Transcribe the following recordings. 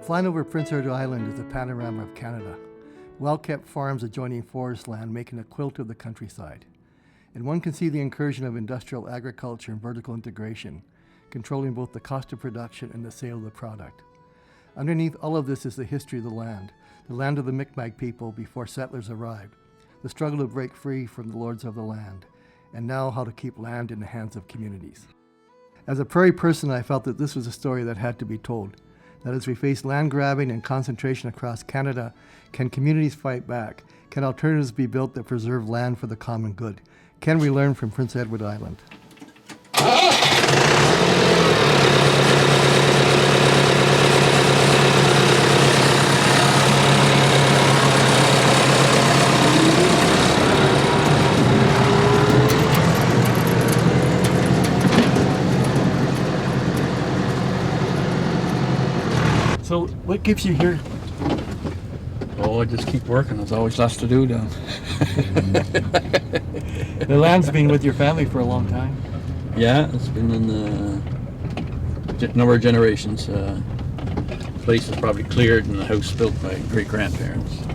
Flying over Prince Edward Island is a panorama of Canada. Well-kept farms adjoining forest land making a quilt of the countryside. And one can see the incursion of industrial agriculture and vertical integration, controlling both the cost of production and the sale of the product. Underneath all of this is the history of the land of the Mi'kmaq people before settlers arrived, the struggle to break free from the lords of the land, and now how to keep land in the hands of communities. As a prairie person, I felt that this was a story that had to be told. That as we face land grabbing and concentration across Canada, can communities fight back? Can alternatives be built that preserve land for the common good? Can we learn from Prince Edward Island? So what keeps you here? Oh, I just keep working. There's always lots to do down. The land's been with your family for a long time. Yeah, it's been in a number of generations. The place is probably cleared and the house built by great-grandparents.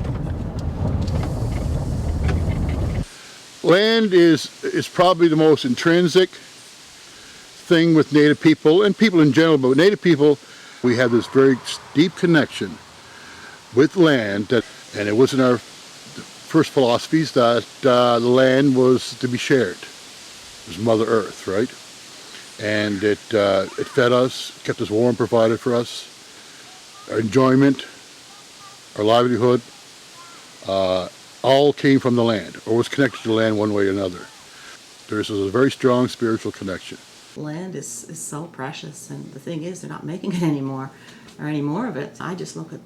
Land is probably the most intrinsic thing with Native people and people in general, but with Native people, we have this very deep connection with land, and it was in our first philosophies that the land was to be shared. It was Mother Earth, right? And it fed us, kept us warm, provided for us. Our enjoyment, our livelihood, all came from the land, or was connected to the land one way or another. There's a very strong spiritual connection. Land is so precious, and the thing is, they're not making it anymore, or any more of it. I just look at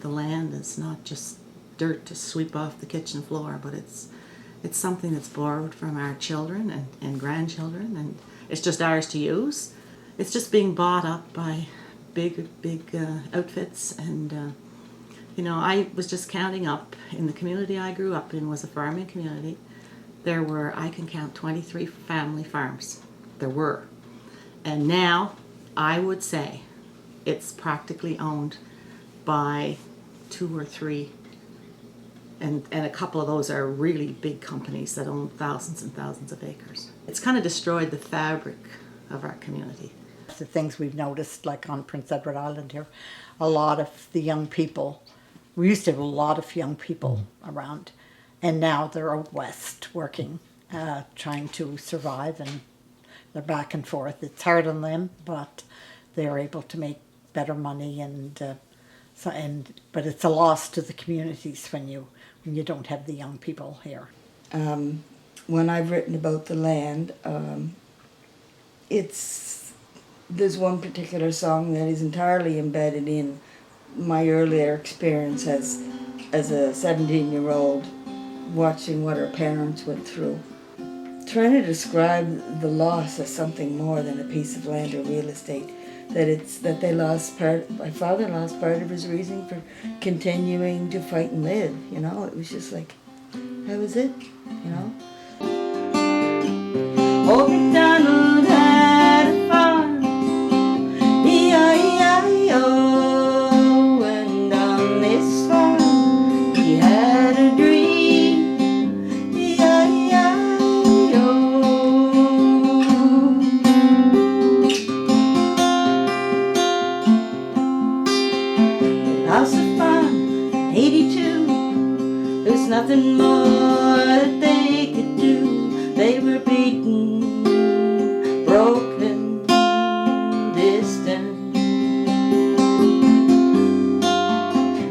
the land as not just dirt to sweep off the kitchen floor, but it's something that's borrowed from our children and grandchildren, and it's just ours to use. It's just being bought up by big outfits, and I was just counting up. In the community I grew up in was a farming community. There were, I can count 23 family farms. There were. And now, I would say, it's practically owned by 2 or 3. And a couple of those are really big companies that own thousands and thousands of acres. It's kind of destroyed the fabric of our community. The things we've noticed, like on Prince Edward Island here, a lot of the young people, we used to have a lot of young people around, and now they're out west working, trying to survive, and they're back and forth. It's hard on them, but they're able to make better money, but it's a loss to the communities when you don't have the young people here. When I've written about the land, there's one particular song that is entirely embedded in my earlier experience as a 17-year-old, watching what our parents went through. Trying to describe the loss as something more than a piece of land or real estate. That they lost my father lost part of his reason for continuing to fight and live, It was just like, that was it, Old MacDonald had a farm, E-I-E-I-O, and on this farm he had a dream, E-I-E-I-O. House of Fun, 82, there's nothing more that they could do. They were beaten, broken, distant.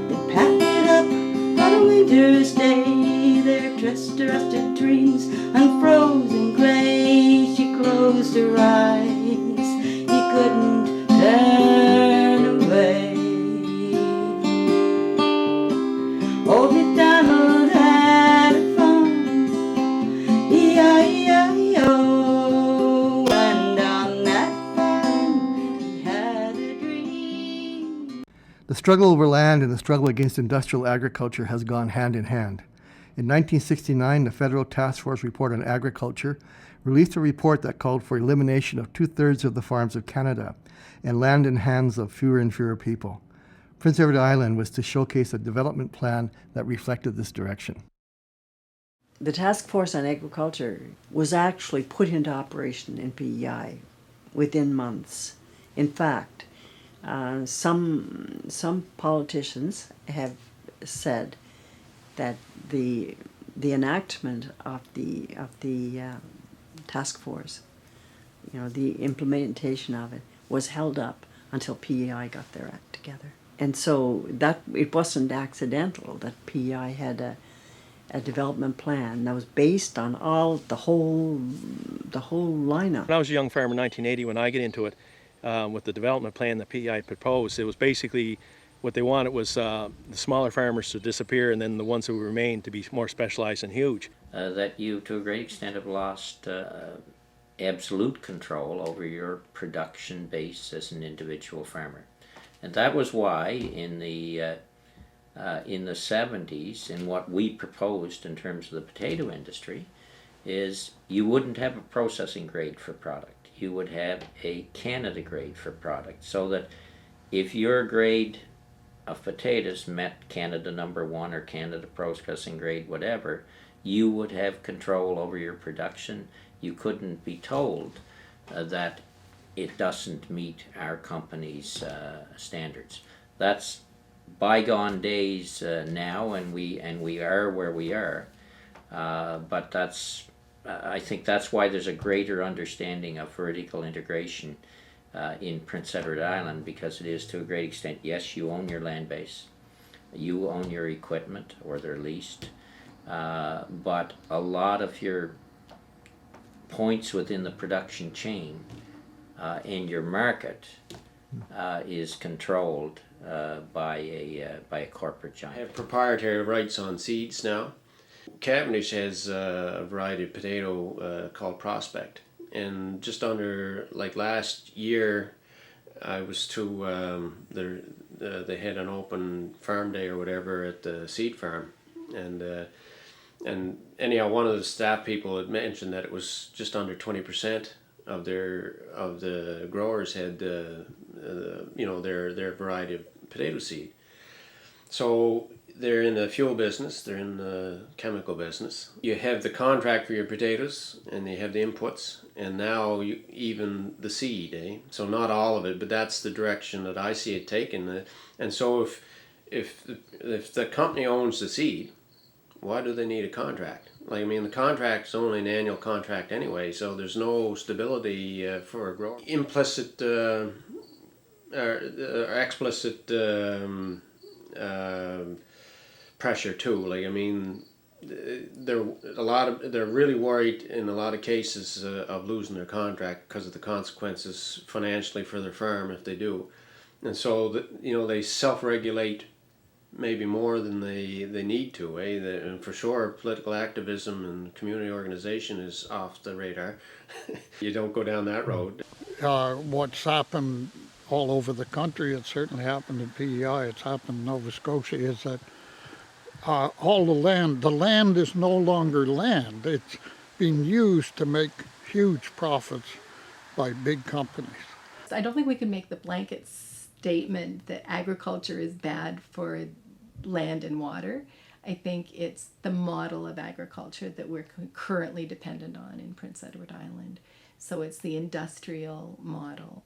They packed it up on a winter's day, their trust-rusted dreams unfrozen clay. She closed her eyes, he couldn't turn away. Old MacDonald had a farm, E-I-E-I-O, and on that farm he had a dream. The struggle over land and the struggle against industrial agriculture has gone hand in hand. In 1969, the Federal Task Force Report on Agriculture released a report that called for elimination of 2/3 of the farms of Canada and land in hands of fewer and fewer people. Prince Edward Island was to showcase a development plan that reflected this direction. The Task Force on Agriculture was actually put into operation in PEI within months. In fact, some politicians have said that the enactment of the task force, the implementation of it, was held up until PEI got their act together. And so that it wasn't accidental that PEI had a development plan that was based on the whole lineup. When I was a young farmer in 1980, when I get into it, with the development plan that PEI proposed, it was basically what they wanted was the smaller farmers to disappear and then the ones who remained to be more specialized and huge. That you, to a great extent, have lost absolute control over your production base as an individual farmer. And that was why in the 70s, in what we proposed in terms of the potato industry, is you wouldn't have a processing grade for product. You would have a Canada grade for product, so that if your grade of potatoes met Canada #1 or Canada processing grade, whatever, you would have control over your production. You couldn't be told that it doesn't meet our company's standards. That's bygone days now, and we are where we are. But I think that's why there's a greater understanding of vertical integration in Prince Edward Island, because it is to a great extent, yes, you own your land base, you own your equipment, or they're leased, but a lot of your points within the production chain and your market is controlled by a corporate giant. I have proprietary rights on seeds now. Cavendish has a variety of potato called Prospect, and just under last year, I was to they had an open farm day or whatever at the seed farm, and anyhow, one of the staff people had mentioned that it was just under 20% of the growers had their variety of potato seed. So they're in the fuel business, they're in the chemical business. You have the contract for your potatoes, and you have the inputs, and now even the seed, So not all of it, but that's the direction that I see it taking. And so if the company owns the seed, why do they need a contract? The contract's only an annual contract anyway, so there's no stability for a grower. Implicit or explicit pressure too. They're really worried in a lot of cases of losing their contract because of the consequences financially for their farm if they do, and so they self-regulate maybe more than they need to. And for sure, political activism and community organization is off the radar. You don't go down that road. What's happened all over the country, it certainly happened in PEI, it's happened in Nova Scotia, is that all the land is no longer land. It's being used to make huge profits by big companies. I don't think we can make the blanket statement that agriculture is bad for land and water. I think it's the model of agriculture that we're currently dependent on in Prince Edward Island. So it's the industrial model.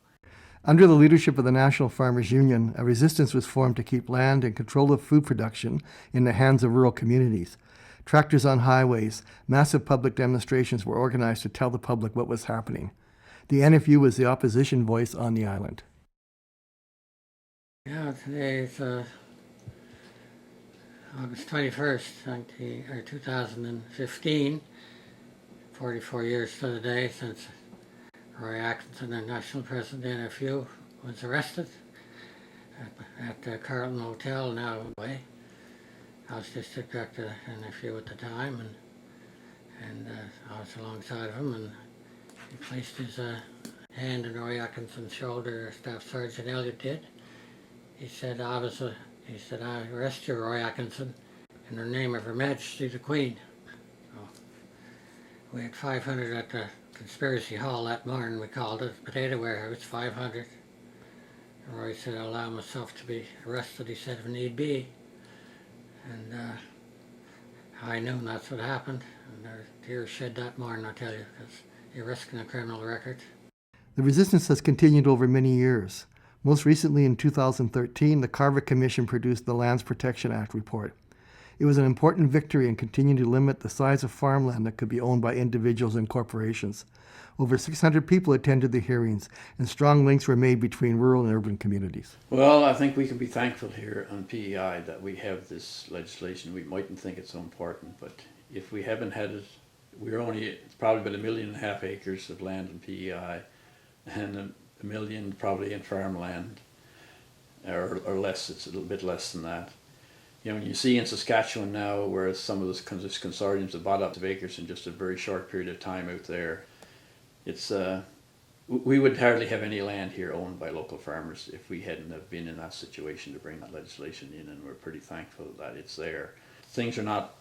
Under the leadership of the National Farmers Union, a resistance was formed to keep land and control of food production in the hands of rural communities. Tractors on highways, massive public demonstrations were organized to tell the public what was happening. The NFU was the opposition voice on the island. Yeah, today is August 21st, 2015, 44 years to the day since Roy Atkinson, the national president of the NFU, was arrested at the Carlton Hotel, now away. I was district director of the NFU at the time, and I was alongside of him, and he placed his hand on Roy Atkinson's shoulder, Staff Sergeant Elliott did. He said, I arrest you, Roy Atkinson, in the name of Her Majesty the Queen. So we had 500 at the Conspiracy Hall that morning, we called it, Potato Warehouse, 500. Roy said, I'll allow myself to be arrested, he said, if need be. And I knew that's what happened. And their tears shed that morning, I tell you, because you're risking a criminal record. The resistance has continued over many years. Most recently, in 2013, the Carver Commission produced the Lands Protection Act report. It was an important victory in continuing to limit the size of farmland that could be owned by individuals and corporations. Over 600 people attended the hearings, and strong links were made between rural and urban communities. Well, I think we can be thankful here on PEI that we have this legislation. We mightn't think it's so important, but if we haven't had it, we're only probably about 1.5 million acres of land in PEI, and 1 million probably in farmland, or less. It's a little bit less than that. You know, when you see in Saskatchewan now, where some of those consortiums have bought up of acres in just a very short period of time out there, it's we would hardly have any land here owned by local farmers if we hadn't have been in that situation to bring that legislation in, and we're pretty thankful that it's there. Things are not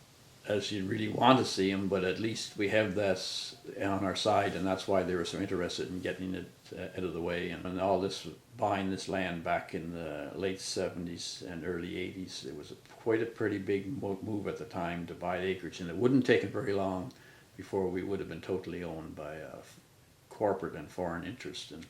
as you really want to see them, but at least we have this on our side, and that's why they were so interested in getting it out of the way. And all this, buying this land back in the late 70s and early 80s, it was quite a pretty big move at the time to buy acreage, and it wouldn't take it very long before we would have been totally owned by a corporate and foreign interest. And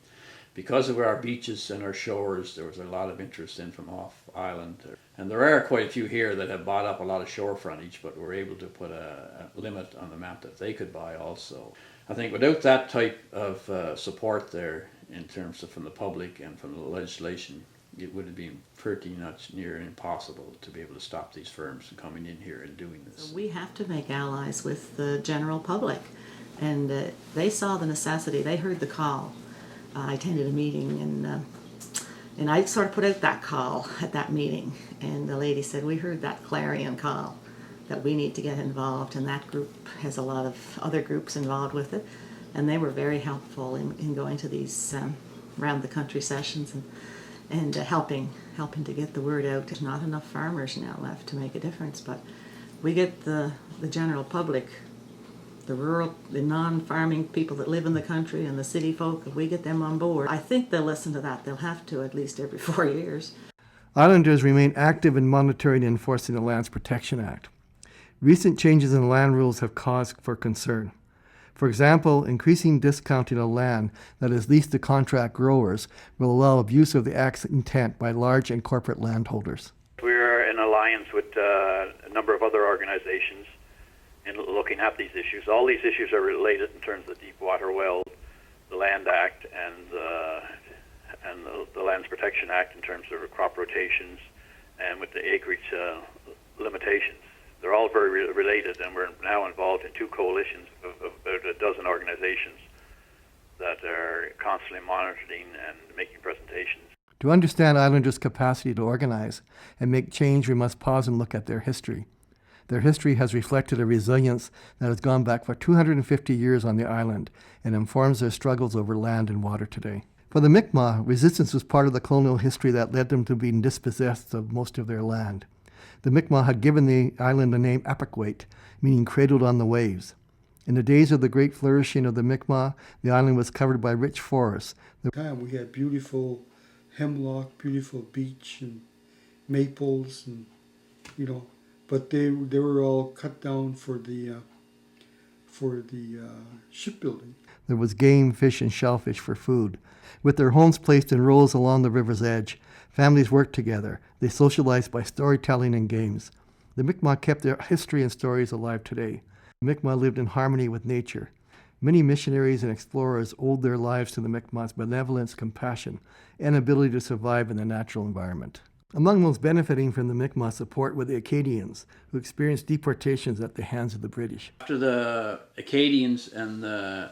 because of our beaches and our shores, there was a lot of interest in from off island. And there are quite a few here that have bought up a lot of shore frontage, but were able to put a limit on the amount that they could buy also. I think without that type of support there, in terms of from the public and from the legislation, it would have been pretty much near impossible to be able to stop these firms from coming in here and doing this. So we have to make allies with the general public, and they saw the necessity. They heard the call. I attended a meeting, and I sort of put out that call at that meeting, and the lady said, we heard that clarion call that we need to get involved, and that group has a lot of other groups involved with it, and they were very helpful in going to these round the country sessions and helping to get the word out. There's not enough farmers now left to make a difference, but we get the general public, the rural, the non-farming people that live in the country and the city folk, if we get them on board, I think they'll listen to that. They'll have to at least every 4 years. Islanders remain active in monitoring and enforcing the Lands Protection Act. Recent changes in land rules have caused for concern. For example, increasing discounting of land that is leased to contract growers will allow abuse of the Act's intent by large and corporate landholders. We're in alliance with a number of other organizations in looking at these issues. All these issues are related in terms of the Deep Water Well, the Land Act, and the Lands Protection Act in terms of crop rotations and with the acreage limitations. They're all very related, and we're now involved in 2 coalitions of about a dozen organizations that are constantly monitoring and making presentations. To understand Islanders' capacity to organize and make change, we must pause and look at their history. Their history has reflected a resilience that has gone back for 250 years on the island and informs their struggles over land and water today. For the Mi'kmaq, resistance was part of the colonial history that led them to being dispossessed of most of their land. The Mi'kmaq had given the island the name Apakwaite, meaning cradled on the waves. In the days of the great flourishing of the Mi'kmaq, the island was covered by rich forests. We had beautiful hemlock, beautiful beech and maples, and but they were all cut down for the shipbuilding. There was game, fish, and shellfish for food. With their homes placed in rows along the river's edge, families worked together. They socialized by storytelling and games. The Mi'kmaq kept their history and stories alive today. The Mi'kmaq lived in harmony with nature. Many missionaries and explorers owed their lives to the Mi'kmaq's benevolence, compassion, and ability to survive in the natural environment. Among those benefiting from the Mi'kmaq support were the Acadians, who experienced deportations at the hands of the British. After the Acadians and the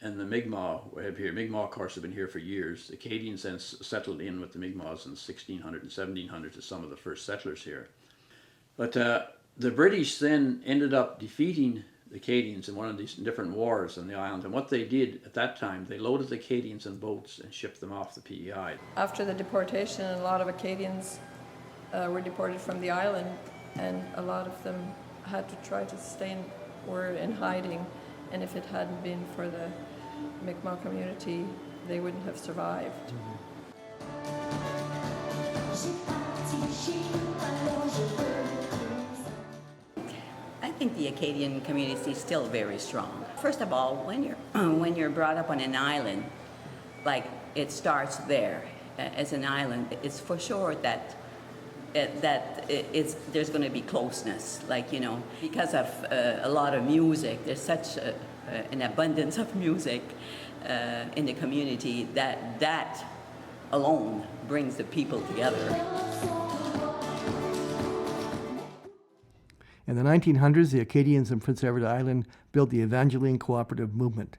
Mi'kmaq were here, Mi'kmaq of course have been here for years. The Acadians then settled in with the Mi'kmaqs in the 1600s and 1700s as some of the first settlers here. But the British then ended up defeating the Acadians in one of these different wars on the island, and what they did at that time, they loaded the Acadians in boats and shipped them off the PEI. After the deportation, a lot of Acadians were deported from the island, and a lot of them had to try to were in hiding, and if it hadn't been for the Mi'kmaq community, they wouldn't have survived. I think the Acadian community is still very strong. First of all, when you're when you're brought up on an island, like it starts there as an island, it's for sure that there's going to be closeness. Like, you know, because of a lot of music, there's such an abundance of music in the community that alone brings the people together. In the 1900s, the Acadians in Prince Edward Island built the Evangeline Cooperative Movement.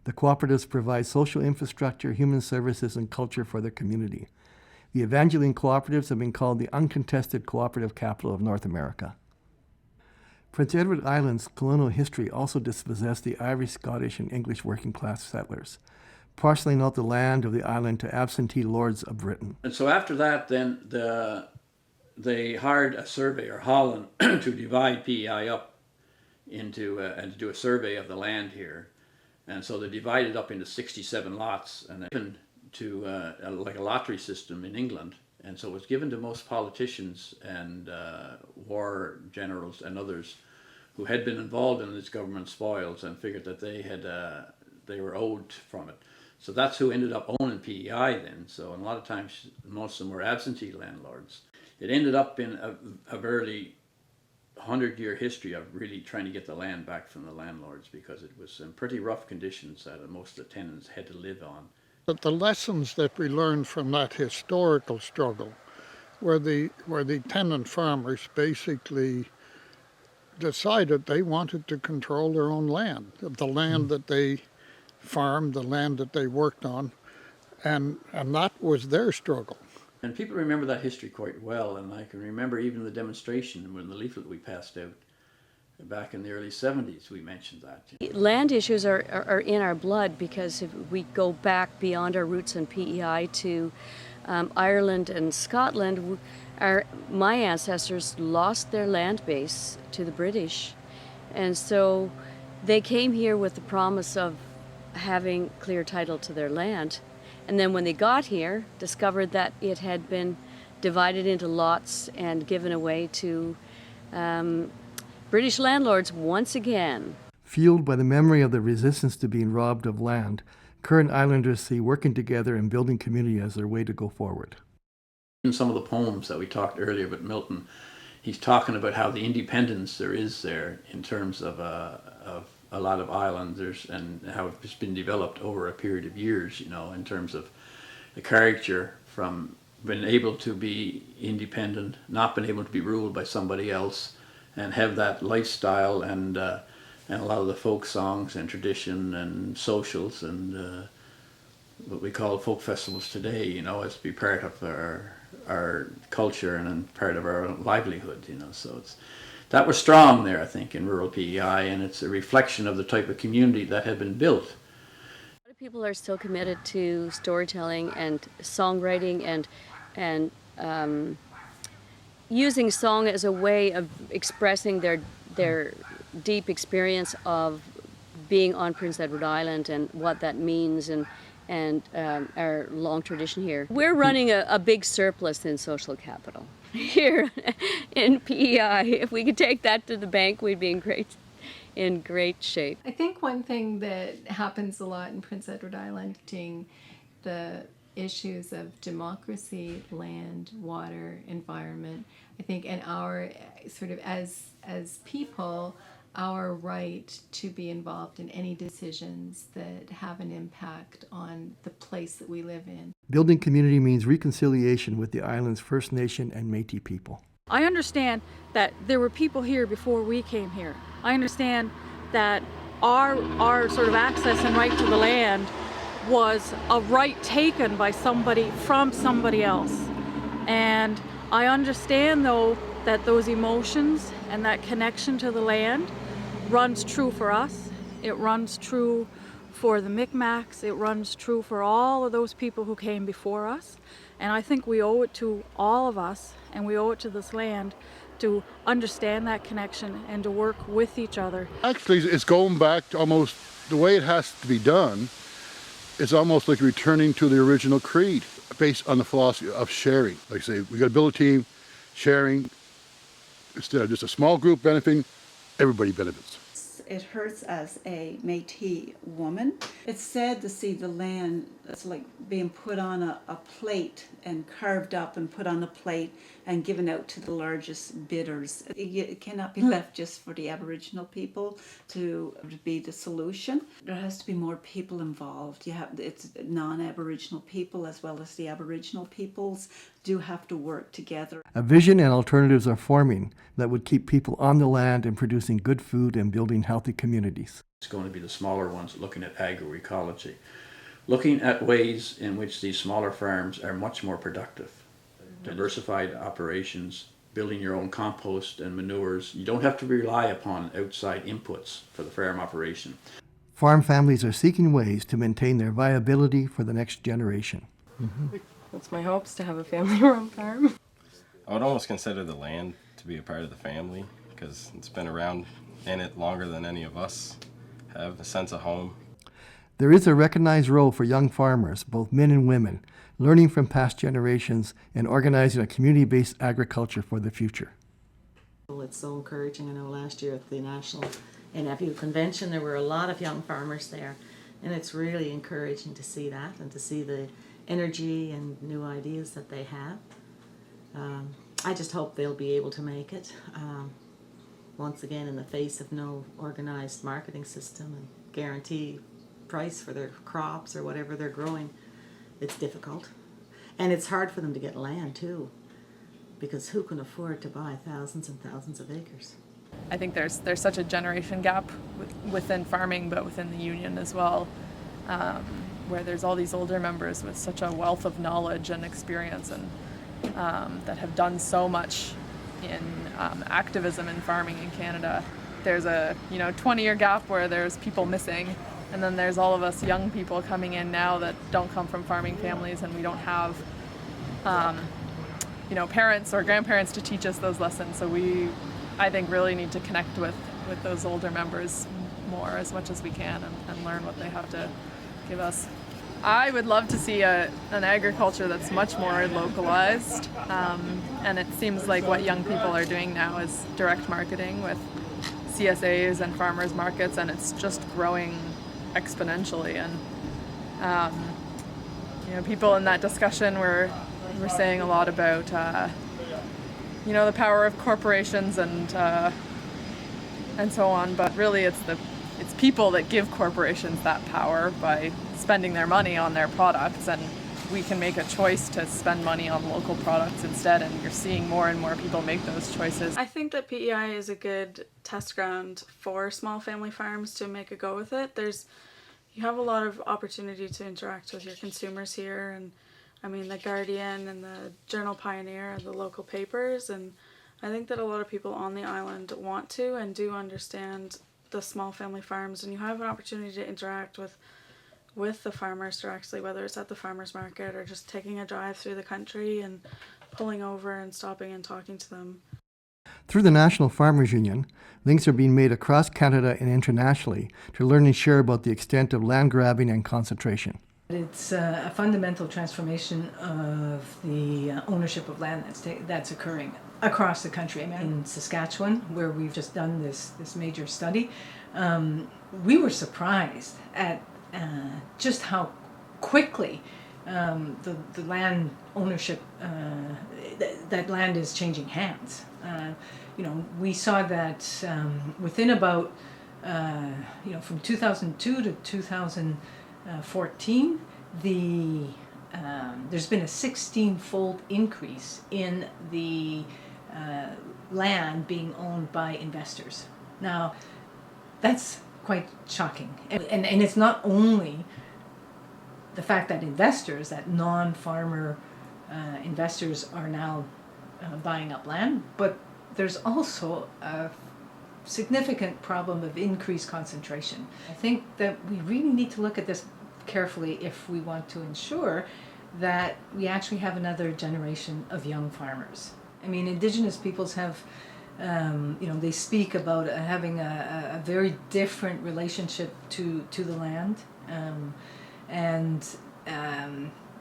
The cooperatives provide social infrastructure, human services, and culture for their community. The Evangeline Cooperatives have been called the uncontested cooperative capital of North America. Prince Edward Island's colonial history also dispossessed the Irish, Scottish, and English working-class settlers, parceling out the land of the island to absentee lords of Britain. And so after that, then they hired a surveyor, Holland, to divide PEI up into and to do a survey of the land here. And so they divided up into 67 lots and given to like a lottery system in England. And so it was given to most politicians and war generals and others who had been involved in this government spoils and figured that they were owed from it. So that's who ended up owning PEI then. So a lot of times, most of them were absentee landlords. It ended up in a very 100-year history of really trying to get the land back from the landlords, because it was in pretty rough conditions that most of the tenants had to live on. But the lessons that we learned from that historical struggle where the tenant farmers basically decided they wanted to control their own land, the land that they farmed, the land that they worked on, and that was their struggle. And people remember that history quite well, and I can remember even the demonstration when the leaflet we passed out back in the early 70s, we mentioned that. Land issues are in our blood, because if we go back beyond our roots in PEI to Ireland and Scotland, my ancestors lost their land base to the British, and so they came here with the promise of having clear title to their land. And then when they got here, discovered that it had been divided into lots and given away to British landlords once again. Fueled by the memory of the resistance to being robbed of land, current islanders see working together and building community as their way to go forward. In some of the poems that we talked earlier about Milton, he's talking about how the independence there is there in terms of a lot of islanders and how it's been developed over a period of years, you know, in terms of the character from being able to be independent, not being able to be ruled by somebody else, and have that lifestyle and a lot of the folk songs and tradition and socials and what we call folk festivals today, you know, as to be part of our culture and part of our livelihood, you know. So that was strong there, I think, in rural PEI, and it's a reflection of the type of community that had been built. A lot of people are still committed to storytelling and songwriting and using song as a way of expressing their deep experience of being on Prince Edward Island and what that means and our long tradition here. We're running a big surplus in social capital here in PEI. If we could take that to the bank, we'd be in great shape. I think one thing that happens a lot in Prince Edward Island, the issues of democracy, land, water, environment, I think, and our sort of as people, our right to be involved in any decisions that have an impact on the place that we live in. Building community means reconciliation with the island's First Nation and Métis people. I understand that there were people here before we came here. I understand that our sort of access and right to the land was a right taken by somebody from somebody else. And I understand, though, that those emotions and that connection to the land runs true for us. It runs true for the Micmacs. It runs true for all of those people who came before us. And I think we owe it to all of us, and we owe it to this land, to understand that connection and to work with each other. Actually, it's going back to almost the way it has to be done. It's almost like returning to the original creed. based on the philosophy of sharing. Like I say, we got to build a team, sharing, instead of just a small group benefiting, everybody benefits. It hurts as a Métis woman. It's sad to see the land that's like being put on a plate and carved up and put on a plate and given out to the largest bidders. It cannot be left just for the Aboriginal people to be the solution. There has to be more people involved. It's non-Aboriginal people as well as the Aboriginal peoples do have to work together. A vision and alternatives are forming that would keep people on the land and producing good food and building healthy communities. It's going to be the smaller ones looking at agroecology, looking at ways in which these smaller farms are much more productive. Diversified operations, building your own compost and manures. You don't have to rely upon outside inputs for the farm operation. Farm families are seeking ways to maintain their viability for the next generation. That's my hopes, to have a family-run farm. I would almost consider the land to be a part of the family because it's been around in it longer than any of us have, a sense of home. There is a recognized role for young farmers, both men and women, learning from past generations and organizing a community-based agriculture for the future. It's so encouraging. I know last year at the National NFU Convention there were a lot of young farmers there, and it's really encouraging to see that and to see the energy and new ideas that they have. I just hope they'll be able to make it. Once again, in the face of no organized marketing system and guarantee price for their crops or whatever they're growing, it's difficult. And it's hard for them to get land too, because who can afford to buy thousands and thousands of acres? I think there's such a generation gap within farming, but within the union as well, where there's all these older members with such a wealth of knowledge and experience and that have done so much in activism in farming in Canada. There's a 20-year gap where there's people missing, and then there's all of us young people coming in now that don't come from farming families, and we don't have parents or grandparents to teach us those lessons. So I think really need to connect with those older members more as much as we can and learn what they have to give us. I would love to see an agriculture that's much more localized, and it seems like what young people are doing now is direct marketing with CSAs and farmers markets, and it's just growing exponentially. And people in that discussion were saying a lot about the power of corporations and so on, but really it's people that give corporations that power by spending their money on their products, and we can make a choice to spend money on local products instead, and you're seeing more and more people make those choices. I think that PEI is a good test ground for small family farms to make a go with it. You have a lot of opportunity to interact with your consumers here, and I mean the Guardian and the Journal Pioneer and the local papers, and I think that a lot of people on the island want to and do understand the small family farms, and you have an opportunity to interact with the farmers directly, whether it's at the farmers market or just taking a drive through the country and pulling over and stopping and talking to them. Through the National Farmers Union, links are being made across Canada and internationally to learn and share about the extent of land grabbing and concentration. It's a fundamental transformation of the ownership of land that's occurring across the country. I mean, in Saskatchewan, where we've just done this major study, we were surprised at just how quickly the land ownership, that land is changing hands. We saw that within about, from 2002 to 2014, there's been a 16-fold increase in the land being owned by investors. Now, that's quite shocking. And it's not only the fact that investors, that non-farmer investors are now buying up land, but there's also a significant problem of increased concentration. I think that we really need to look at this carefully if we want to ensure that we actually have another generation of young farmers. I mean, Indigenous peoples have they speak about having a very different relationship to the land, and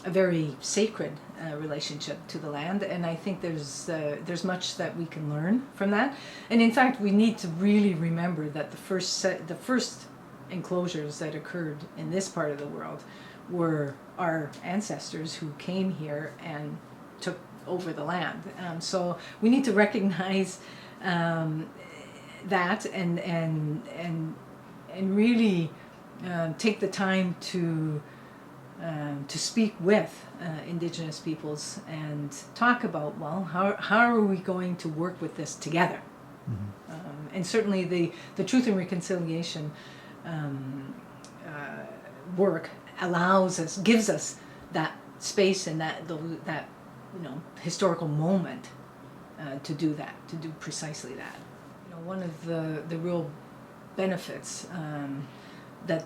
a very sacred relationship to the land, and I think there's much that we can learn from that. And in fact, we need to really remember that the first enclosures that occurred in this part of the world were our ancestors who came here and took over the land. So we need to recognize that and really take the time to speak with Indigenous peoples and talk about, well, how are we going to work with this together? And certainly the Truth and Reconciliation work gives us that space and that historical moment to do that, to do precisely that. One of the real benefits that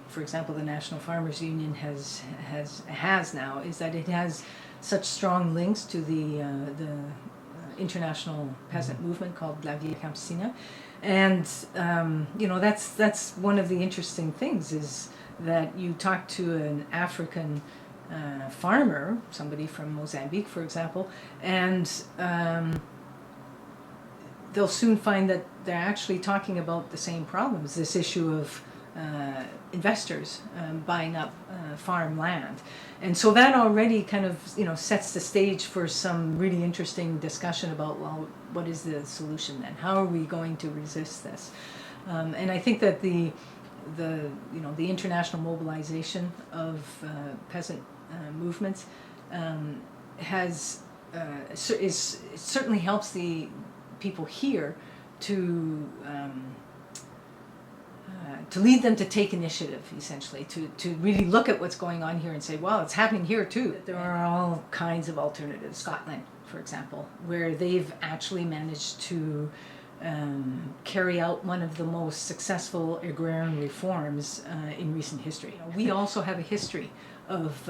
for example, the National Farmers Union has now is that it has such strong links to the international peasant movement called La Vieille Campesina, and that's one of the interesting things is that you talk to an African farmer, somebody from Mozambique, for example, and they'll soon find that they're actually talking about the same problems, this issue of investors buying up farm land. And so that already kind of sets the stage for some really interesting discussion about, well, what is the solution then? How are we going to resist this? And I think that the international mobilization of peasant movements certainly helps the people here to lead them to take initiative, essentially, to really look at what's going on here and say, well, it's happening here too. There are all kinds of alternatives. Scotland, for example, where they've actually managed to carry out one of the most successful agrarian reforms in recent history. We also have a history of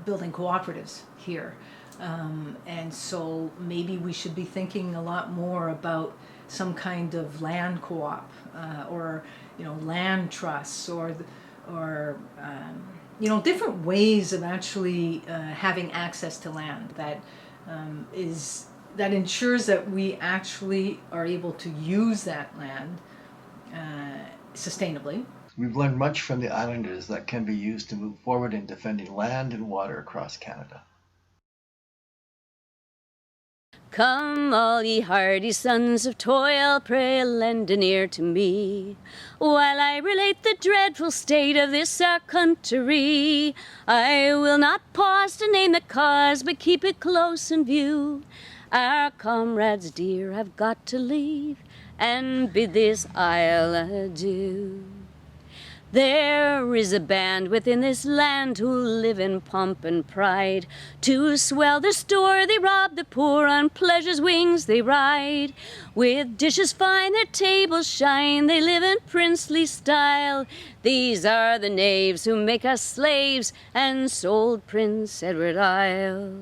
building cooperatives here. And so maybe we should be thinking a lot more about some kind of land co-op or land trusts or different ways of actually having access to land that ensures that we actually are able to use that land sustainably. We've learned much from the islanders that can be used to move forward in defending land and water across Canada. Come, all ye hardy sons of toil, pray lend an ear to me, while I relate the dreadful state of this our country. I will not pause to name the cause, but keep it close in view. Our comrades dear have got to leave, and bid this isle adieu. There is a band within this land who live in pomp and pride. To swell their store they rob the poor, on pleasure's wings they ride. With dishes fine their tables shine, they live in princely style. These are the knaves who make us slaves and sold Prince Edward Isle.